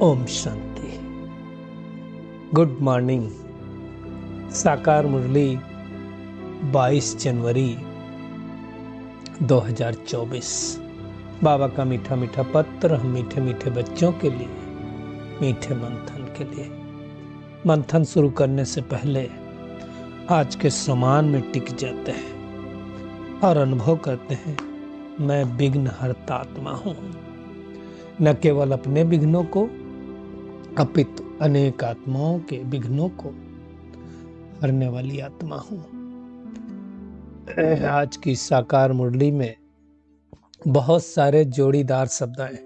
Om Shanti. Good morning. साकार मुरली 22 जनवरी 2024। बाबा का मीठा मीठा पत्र हम मीठे मीठे बच्चों के लिए, मीठे मंथन के लिए। मंथन शुरू करने से पहले आज के समान में टिक जाते हैं और अनुभव करते हैं, मैं विघ्न हरता आत्मा हूं। न केवल अपने विघ्नों को अपितु अनेक आत्माओं के विघ्नों को हरने वाली आत्मा हूं। आज की साकार मुरली में बहुत सारे जोड़ीदार शब्द आए,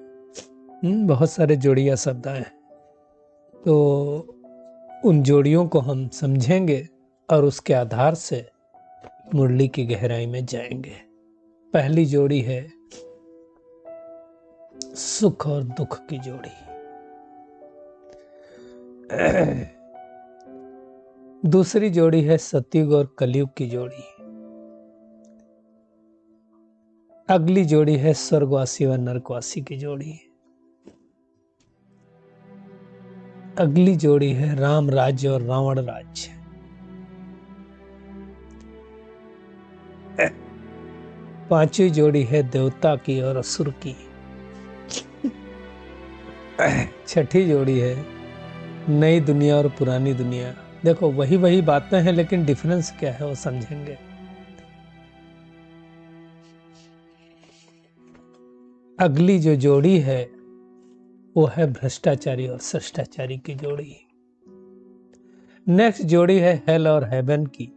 बहुत सारे जोड़िया शब्द आए। तो उन जोड़ियों को हम समझेंगे और उसके आधार से मुरली की गहराई में जाएंगे। पहली जोड़ी है सुख और दुख की जोड़ी। दूसरी जोड़ी है सतयुग और कलयुग की जोड़ी। अगली जोड़ी है स्वर्गवासी और नरकवासी की जोड़ी। अगली जोड़ी है राम राज्य और रावण राज्य। पांचवी जोड़ी है देवता की और असुर की। छठी जोड़ी है नई दुनिया और पुरानी दुनिया। देखो वही बातें हैं, लेकिन डिफरेंस क्या है वो समझेंगे। अगली जो जोड़ी है वो है भ्रष्टाचारी और शिष्टाचारी की जोड़ी। नेक्स्ट जोड़ी है हेल और हेवन की।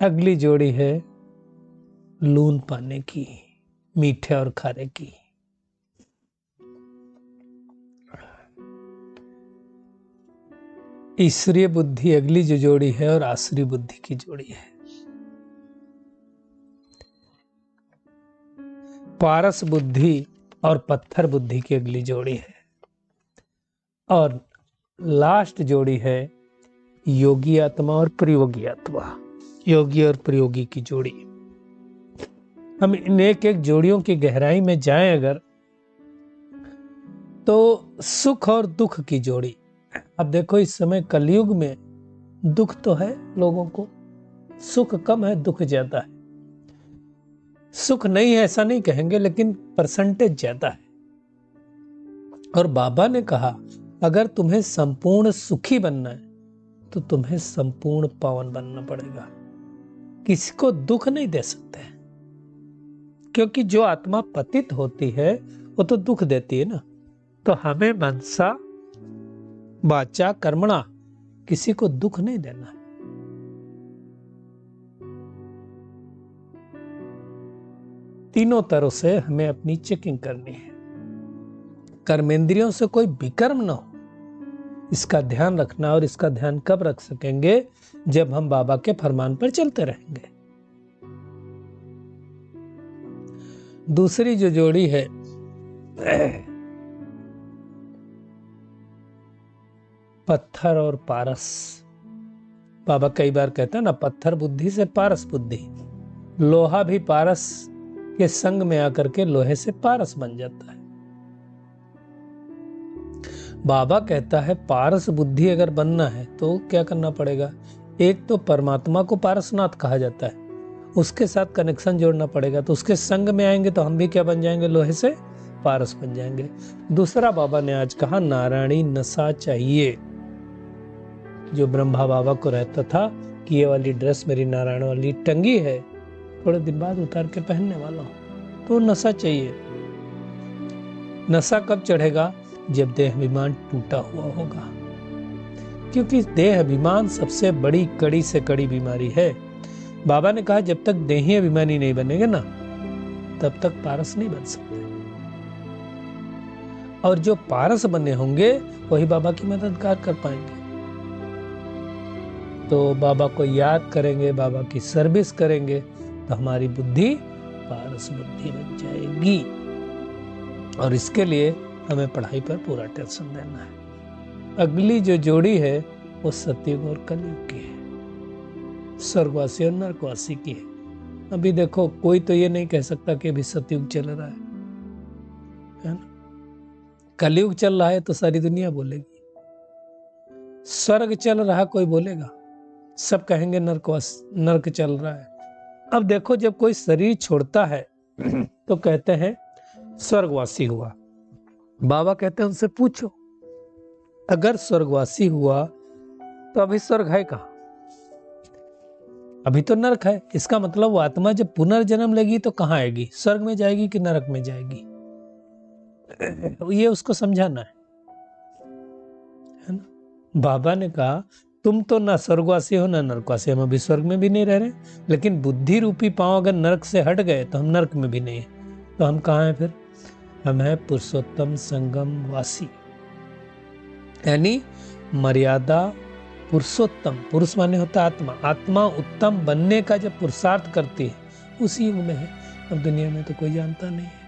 अगली जोड़ी है लून पाने की, मीठे और खारे की। ईश्वरीय बुद्धि अगली जो जोड़ी है और आसुरी बुद्धि की जोड़ी है। पारस बुद्धि और पत्थर बुद्धि की अगली जोड़ी है। और लास्ट जोड़ी है योगी आत्मा और प्रयोगी आत्मा, योगी और प्रयोगी की जोड़ी। हम इन एक एक जोड़ियों की गहराई में जाएं अगर, तो सुख और दुख की जोड़ी। अब देखो इस समय कलयुग में दुख तो है लोगों को, सुख कम है, दुख ज्यादा है। सुख नहीं है ऐसा नहीं कहेंगे, लेकिन परसेंटेज ज्यादा है। और बाबा ने कहा अगर तुम्हें संपूर्ण सुखी बनना है तो तुम्हें संपूर्ण पावन बनना पड़ेगा। किसी को दुख नहीं दे सकते, क्योंकि जो आत्मा पतित होती है वो तो दुख देती है ना। तो हमें मनसा वाचा कर्मणा किसी को दुख नहीं देना है। तीनों तरह से हमें अपनी चेकिंग करनी है। कर्मेंद्रियों से कोई विकर्म ना हो, इसका ध्यान रखना। और इसका ध्यान कब रख सकेंगे? जब हम बाबा के फरमान पर चलते रहेंगे। दूसरी जो जोड़ी है पत्थर और पारस। बाबा कई बार कहते हैं ना, पत्थर बुद्धि से पारस बुद्धि। लोहा भी पारस के संग में आकर के लोहे से पारस बन जाता है। बाबा कहता है पारस बुद्धि अगर बनना है तो क्या करना पड़ेगा? एक तो परमात्मा को पारसनाथ कहा जाता है, उसके साथ कनेक्शन जोड़ना पड़ेगा। तो उसके संग में आएंगे तो हम भी क्या बन जाएंगे? लोहे से पारस बन जाएंगे। दूसरा बाबा ने आज कहा नारायणी नशा चाहिए। जो ब्रह्मा बाबा को रहता था कि ये वाली ड्रेस मेरी नारायण वाली टंगी है, थोड़े दिन बाद उतार के पहनने वाला हूं, तो नशा चाहिए। नशा कब चढ़ेगा? जब देह अभिमान टूटा हुआ होगा, क्योंकि देह अभिमान सबसे बड़ी कड़ी से कड़ी बीमारी है। बाबा ने कहा जब तक देही अभिमानी नहीं बनेंगे ना, तब तक पारस नहीं बन सकते। और जो पारस बने होंगे वही बाबा की मददगार कर पाएंगे। तो बाबा को याद करेंगे, बाबा की सर्विस करेंगे, तो हमारी बुद्धि पारस बुद्धि बन जाएगी। और इसके लिए हमें पढ़ाई पर पूरा टेंशन देना है। अगली जो जोड़ी है वो सतयुग और कलयुग की है, स्वर्गवासी और नरकवासी की है। अभी देखो कोई तो ये नहीं कह सकता कि अभी सतयुग चल रहा है ना। कलयुग चल रहा है तो सारी दुनिया बोलेगी, स्वर्ग चल रहा कोई बोलेगा, सब कहेंगे नर्क चल रहा है। अब देखो जब कोई शरीर छोड़ता है तो कहते हैं स्वर्गवासी हुआ। बाबा कहते हैं उनसे पूछो, अगर स्वर्गवासी हुआ तो अभी स्वर्ग है कहाँ? अभी तो नरक है। इसका मतलब वो आत्मा जब पुनर्जन्म लेगी तो कहाँ आएगी? स्वर्ग में जाएगी कि नरक में जाएगी? ये उसको समझाना है ना। बाबा ने कहा तुम तो ना स्वर्गवासी हो ना नरकवासी, हम अभी स्वर्ग में भी नहीं रह रहे, लेकिन बुद्धि रूपी पांव अगर नरक से हट गए तो हम नरक में भी नहीं है। तो हम कहाँ हैं फिर? हम हैं पुरुषोत्तम संगम वासी, यानी मर्यादा पुरुषोत्तम। पुरुष माने होता आत्मा, आत्मा उत्तम बनने का जब पुरुषार्थ करती है उसी युग में है। अब दुनिया में तो कोई जानता नहीं है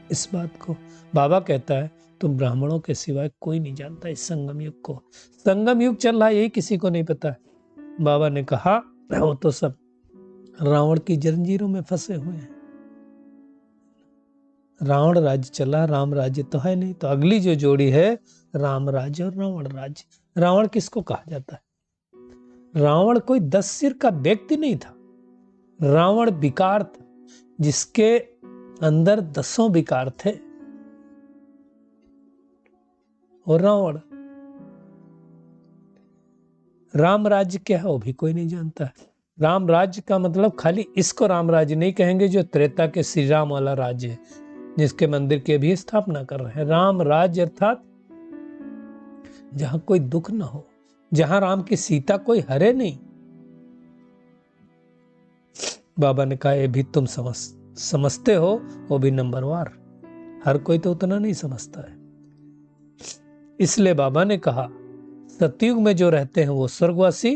इस बात को। बाबा कहता है तुम ब्राह्मणों के सिवाय कोई नहीं जानता इस संगम युग को। संगम युग चल रहा है यही किसी को नहीं पता है। बाबा ने कहा वो तो सब रावण की जंजीरों में फंसे हुए हैं। रावण राज्य चला, राम राज्य तो है नहीं। तो अगली जो जोड़ी है राम राज्य और रावण राज्य। रावण किसको कहा जाता है? रावण कोई 10 सिर का व्यक्ति नहीं था, रावण विकार था जिसके अंदर 10 विकार थे। और रावण, राम राज्य क्या है वो भी कोई नहीं जानता है। राम राज्य का मतलब खाली इसको राम राज्य नहीं कहेंगे जो त्रेता के श्री राम वाला राज्य है, जिसके मंदिर की भी स्थापना कर रहे हैं। राम राज्य अर्थात जहां कोई दुख ना हो, जहां राम की सीता कोई हरे नहीं। बाबा ने कहा ये भी तुम समझते हो, वो भी नंबरवार। हर कोई तो उतना नहीं समझता है। इसलिए बाबा ने कहा सतयुग में जो रहते हैं वो स्वर्गवासी,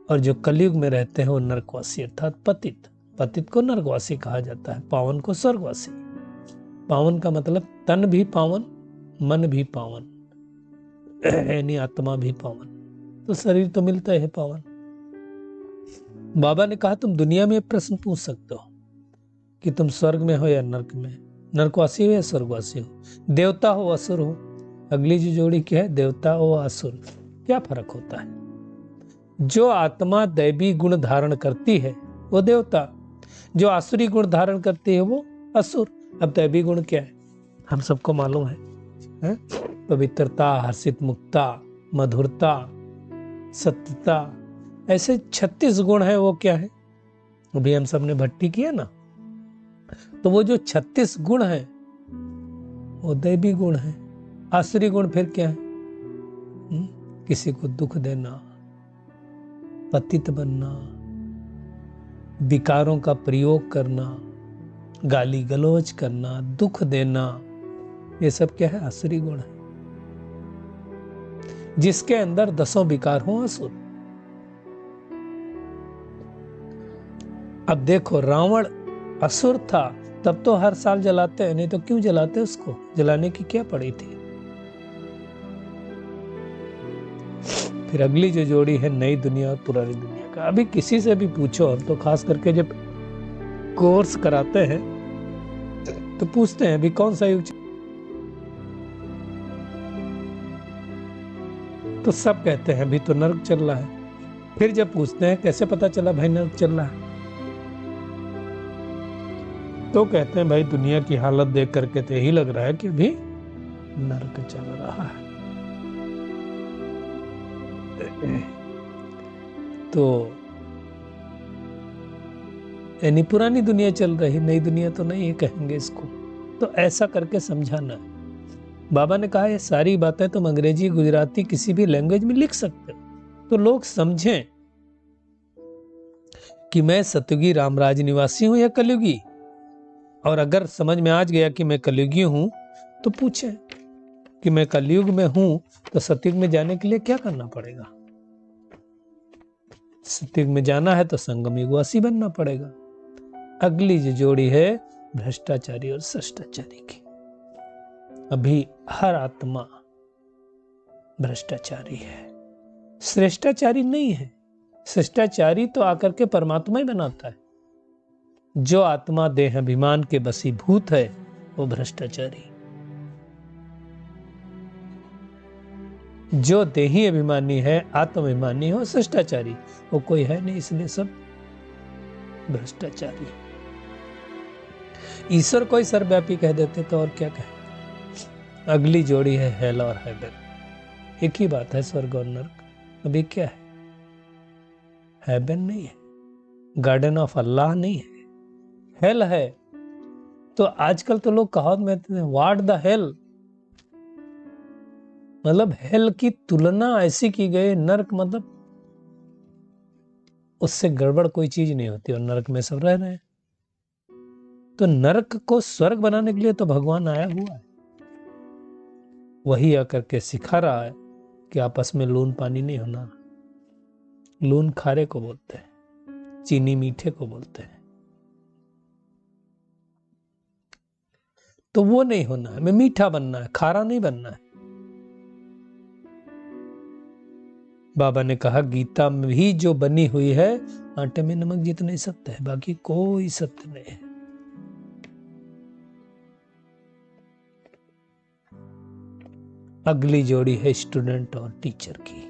और जो कलयुग में रहते हैं वो नरकवासी अर्थात पतित। पतित को नरकवासी कहा जाता है, पावन को स्वर्गवासी। पावन का मतलब तन भी पावन, मन भी पावन, यानी आत्मा भी पावन। तो शरीर तो मिलता है पावन। बाबा ने कहा तुम दुनिया में प्रश्न पूछ सकते हो कि तुम स्वर्ग में हो या नरक में, नरकवासी हो या स्वर्गवासी हो, देवता हो असुर हो। अगली जो जोड़ी क्या है? देवता हो असुर। क्या फर्क होता है? जो आत्मा दैवी गुण धारण करती है वो देवता, जो आसुरी गुण धारण करती है वो असुर। अब दैवी गुण क्या है हम सबको मालूम है? पवित्रता, हर्षित मुक्ता, मधुरता, सत्यता, ऐसे 36 गुण है। वो क्या है? अभी हम सबने भट्टी किया ना, तो वो जो 36 गुण है वो दैवी गुण है। आसुरी गुण फिर क्या है? किसी को दुख देना, पतित बनना, विकारों का प्रयोग करना, गाली गलौज करना, दुख देना, ये सब क्या है? आसुरी गुण है। जिसके अंदर 10 विकार हो असुर। अब देखो रावण असुर था तब तो हर साल जलाते हैं, नहीं तो क्यों जलाते? उसको जलाने की क्या पड़ी थी? फिर अगली जो जोड़ी है नई दुनिया और पुरानी दुनिया का। अभी किसी से भी पूछो, हम तो खास करके जब कोर्स कराते हैं तो पूछते हैं अभी कौन सा युग, तो सब कहते हैं अभी तो नरक चल रहा है। फिर जब पूछते हैं कैसे पता चला भाई नरक चल रहा है, तो कहते हैं भाई दुनिया की हालत देख करके तो यही लग रहा है कि अभी नरक चल रहा है। तो यानी पुरानी दुनिया चल रही, नई दुनिया तो नहीं है कहेंगे इसको। तो ऐसा करके समझाना है। बाबा ने कहा ये सारी बातें तुम अंग्रेजी, गुजराती, किसी भी लैंग्वेज में लिख सकते हो तो लोग समझें कि मैं सतयुगी रामराज निवासी हूं या कलयुगी। और अगर समझ में आ गया कि मैं कलयुगी हूं तो पूछें कि मैं कलयुग में हूं तो सतयुग में जाने के लिए क्या करना पड़ेगा? सतयुग में जाना है तो संगम युगवासी बनना पड़ेगा। अगली जो जोड़ी है भ्रष्टाचारी और शिष्टाचारी की। अभी हर आत्मा भ्रष्टाचारी है, श्रेष्ठाचारी नहीं है। शिष्टाचारी तो आकर के परमात्मा ही बनाता है। जो आत्मा देह अभिमान के बसीभूत है वो भ्रष्टाचारी। जो देही अभिमानी है, आत्माभिमानी हो, शिष्टाचारी, वो कोई है नहीं, इसलिए सब भ्रष्टाचारी। ईश्वर को ही सर्वव्यापी कह देते तो और क्या कहें। अगली जोड़ी है हेल और हेवन। एक ही बात है, स्वर्ग और नरक। अभी क्या है? हेवन नहीं है, गार्डन ऑफ अल्लाह नहीं है, हेल है। तो आजकल तो लोग कहावत में व्हाट द हेल, मतलब हेल की तुलना ऐसी की गई, नरक मतलब उससे गड़बड़ कोई चीज नहीं होती, और नरक में सब रह रहे हैं। तो नरक को स्वर्ग बनाने के लिए तो भगवान आया हुआ है, वही आकर के सिखा रहा है कि आपस में लून पानी नहीं होना। लून खारे को बोलते हैं, चीनी मीठे को बोलते हैं। तो वो नहीं होना है, हमें मीठा बनना है, खारा नहीं बनना है। बाबा ने कहा गीता में भी जो बनी हुई है, आटे में नमक जितना ही सत्य है, बाकी कोई सत्य नहीं है। अगली जोड़ी है स्टूडेंट और टीचर की।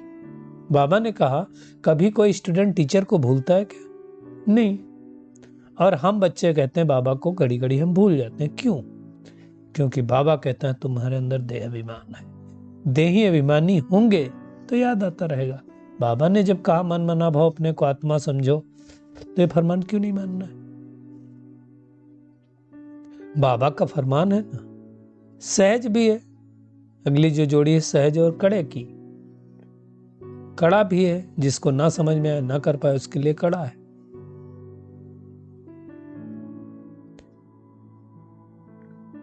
बाबा ने कहा कभी कोई स्टूडेंट टीचर को भूलता है क्या? नहीं। और हम बच्चे कहते हैं बाबा को, घड़ी घड़ी हम भूल जाते हैं। क्यों? क्योंकि बाबा कहता है तुम्हारे अंदर देह अभिमान है, देही अभिमानी होंगे तो याद आता रहेगा। बाबा ने जब कहा मन मना भाव अपने को आत्मा समझो, तो ये फरमान क्यों नहीं मानना है? बाबा का फरमान है ना, सहज भी है। अगली जो जोड़ी है सहज और कड़े की। कड़ा भी है, जिसको ना समझ में आए, ना कर पाए, उसके लिए कड़ा है।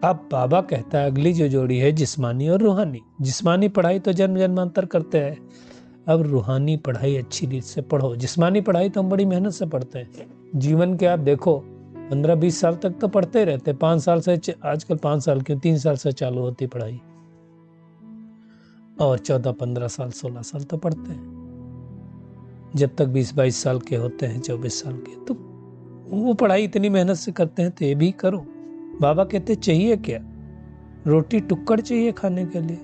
अब बाबा कहता है अगली जो जोड़ी है जिस्मानी और रूहानी। जिस्मानी पढ़ाई तो जन्म जन्मांतर करते हैं, अब रूहानी पढ़ाई अच्छी रीत से पढ़ो। जिस्मानी पढ़ाई तो हम बड़ी मेहनत से पढ़ते हैं, जीवन के आप देखो 15-20 साल तक तो पढ़ते रहते, 5 साल से, आजकल 5 साल क्यों, 3 साल से चालू होती पढ़ाई, और 14-15 साल 16 साल तो पढ़ते हैं, जब तक 20-22 साल के होते हैं, 24 साल के। तो वो पढ़ाई इतनी मेहनत से करते हैं, तो ये भी करो। बाबा कहते चाहिए क्या? रोटी टुक्कड़ चाहिए खाने के लिए।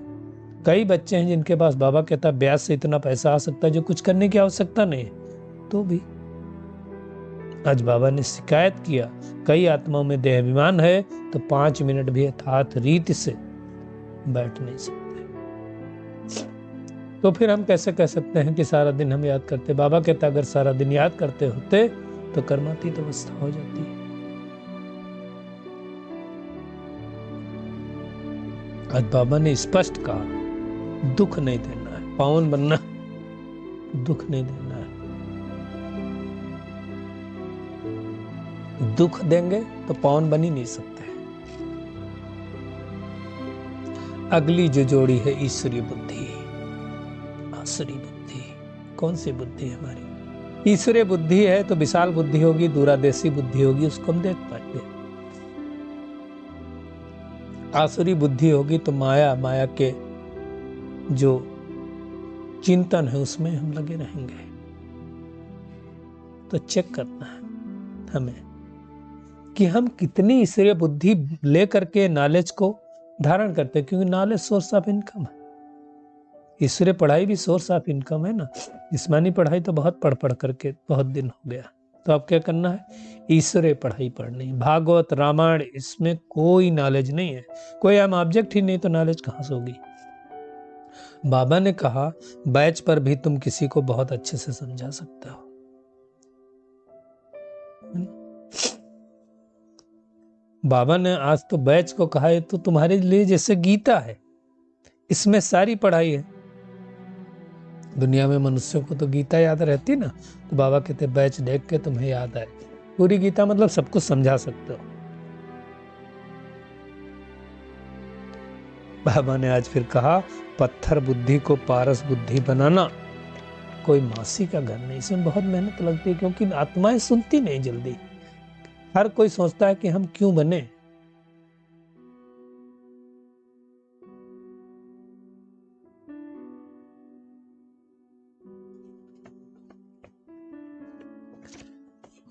कई बच्चे हैं जिनके पास बाबा कहता है ब्याज से इतना पैसा आ सकता है जो कुछ करने की आवश्यकता नहीं है, तो भी आज बाबा ने शिकायत किया कई आत्माओं में देह अभिमान है, तो 5 मिनट भी यथार्थ रीति से बैठ नहीं सकते। तो फिर हम कैसे कह सकते हैं कि सारा दिन हम याद करते? बाबा कहता अगर सारा दिन याद करते होते तो कर्मातीत अवस्था हो जाती। आज बाबा ने स्पष्ट कहा दुख नहीं देना है, पावन बनना, दुख नहीं देना है। दुख देंगे तो पावन बन ही नहीं सकते। अगली जो जोड़ी है ईश्वरीय बुद्धि, आसुरी बुद्धि। कौन सी बुद्धि है हमारी? ईश्वरीय बुद्धि है तो विशाल बुद्धि होगी, दूरादेशी बुद्धि होगी, उसको हम देख पाएंगे। आसुरी बुद्धि होगी तो माया के जो चिंतन है उसमें हम लगे रहेंगे। तो चेक करना है हमें कि हम कितनी ईश्वरीय बुद्धि लेकर के नॉलेज को धारण करते हैं, क्योंकि नॉलेज सोर्स ऑफ इनकम है। ईश्वरीय पढ़ाई भी सोर्स ऑफ इनकम है ना। जिस्मानी पढ़ाई तो बहुत पढ़ करके बहुत दिन हो गया, तो अब क्या करना है? ईश्वरीय पढ़ाई पढ़नी। भागवत रामायण इसमें कोई नॉलेज नहीं है, कोई हम ऑब्जेक्ट ही नहीं, तो नॉलेज कहां से होगी? बाबा ने कहा बैच पर भी तुम किसी को बहुत अच्छे से समझा सकते हो। बाबा ने आज तो बैच को कहा है तो तुम्हारे लिए जैसे गीता है, इसमें सारी पढ़ाई है। दुनिया में मनुष्यों को तो गीता याद रहती ना, तो बाबा कहते बैच देख के तुम्हें याद आए। पूरी गीता मतलब सब कुछ समझा सकते हो। बाबा ने आज फिर कहा पत्थर बुद्धि को पारस बुद्धि बनाना कोई मासी का घर नहीं, इसमें बहुत मेहनत लगती है, क्योंकि आत्माएं सुनती नहीं जल्दी। हर कोई सोचता है कि हम क्यों बने।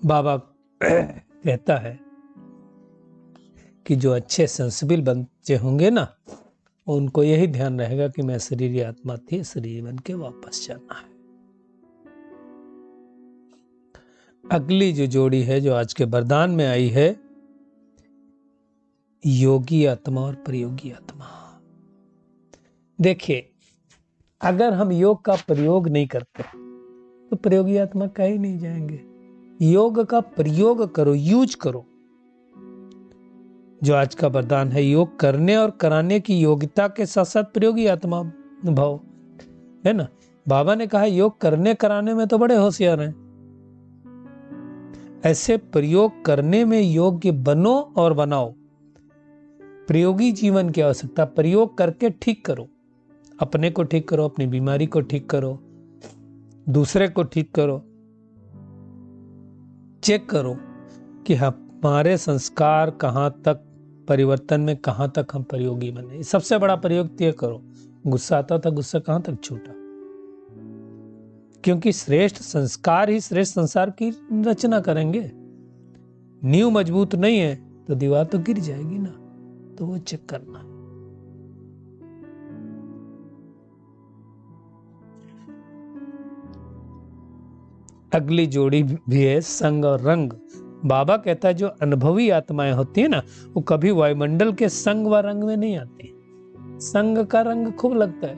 बाबा कहता है कि जो अच्छे सेंसिबल बच्चे होंगे ना, उनको यही ध्यान रहेगा कि मैं शरीर आत्मा थी, शरीर बन के वापस जाना है। अगली जो जोड़ी है जो आज के वरदान में आई है, योगी आत्मा और प्रयोगी आत्मा। देखिए, अगर हम योग का प्रयोग नहीं करते तो प्रयोगी आत्मा कहीं नहीं जाएंगे। योग का प्रयोग करो, यूज करो। जो आज का वरदान है, योग करने और कराने की योग्यता के साथ साथ प्रयोगी आत्मा भाव है ना। बाबा ने कहा योग करने कराने में तो बड़े होशियार हैं, ऐसे प्रयोग करने में योग्य बनो और बनाओ। प्रयोगी जीवन की आवश्यकता, प्रयोग करके ठीक करो, अपने को ठीक करो, अपनी बीमारी को ठीक करो, दूसरे को ठीक करो। चेक करो कि हमारे संस्कार कहां तक, परिवर्तन में कहां तक हम प्रयोगी बने। सबसे बड़ा प्रयोग तय करो, गुस्सा आता था, गुस्सा कहां तक छूटा। क्योंकि श्रेष्ठ संस्कार ही श्रेष्ठ संसार की रचना करेंगे। नींव मजबूत नहीं है तो दीवार तो गिर जाएगी ना, तो वो चेक करना है। अगली जोड़ी भी है संग और रंग। बाबा कहता है जो अनुभवी आत्माएं होती है ना, वो कभी वायुमंडल के संग व रंग में नहीं आती। संग का रंग खूब लगता है,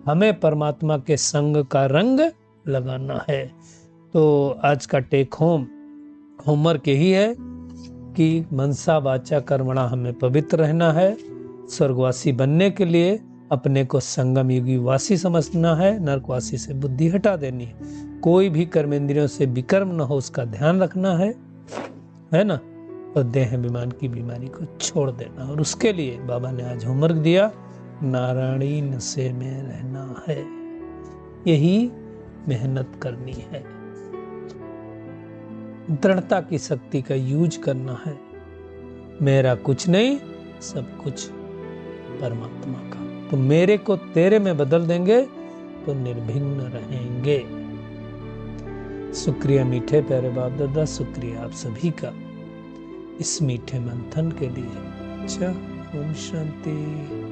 हमें परमात्मा के संग का रंग लगाना है। तो आज का टेक होमवर्क यही है कि मनसा वाचा कर्मणा हमें पवित्र रहना है। स्वर्गवासी बनने के लिए अपने को संगम युगी वासी समझना है, नरकवासी से बुद्धि हटा देनी है। कोई भी कर्मेंद्रियों से विकर्म न हो, उसका ध्यान रखना है ना। और देह अभिमान की बीमारी को छोड़ देना। और उसके लिए बाबा ने आज होमवर्क दिया, नारायणी नशे में रहना है। यही मेहनत करनी है, दृढ़ता की शक्ति का यूज करना है। मेरा कुछ नहीं, सब कुछ परमात्मा का। तो मेरे को तेरे में बदल देंगे तो निर्विघ्न रहेंगे। शुक्रिया मीठे प्यारे बाप दादा, शुक्रिया आप सभी का इस मीठे मंथन के लिए। अच्छा, ओम शांति।